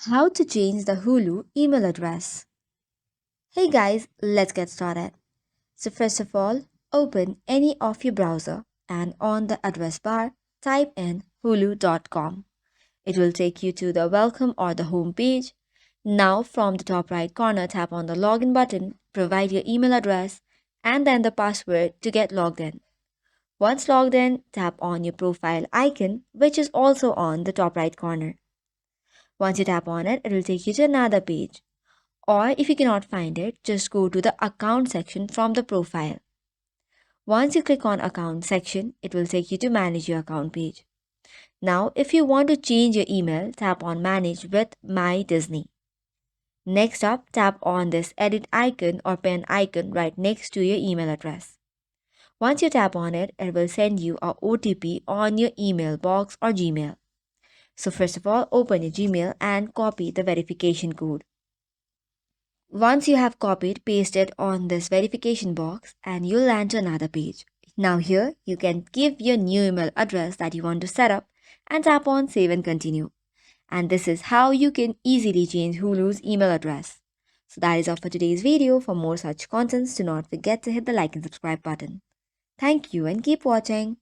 How to change the Hulu email address. Hey guys, let's get started. So first of all, open any of your browser and on the address bar, type in hulu.com. It will take you to the welcome or the home page. Now from the top right corner, tap on the login button, provide your email address and then the password to get logged in. Once logged in, tap on your profile icon, which is also on the top right corner. Once you tap on it, it will take you to another page. Or if you cannot find it, just go to the account section from the profile. Once you click on account section, it will take you to manage your account page. Now, if you want to change your email, tap on manage with My Disney. Next up, tap on this edit icon or pen icon right next to your email address. Once you tap on it, it will send you a OTP on your email box or Gmail. So first of all, open your Gmail and copy the verification code. Once you have copied, paste it on this verification box and you'll land to another page. Now here, you can give your new email address that you want to set up and tap on save and continue. And this is how you can easily change Hulu's email address. So that is all for today's video. For more such contents, do not forget to hit the like and subscribe button. Thank you and keep watching.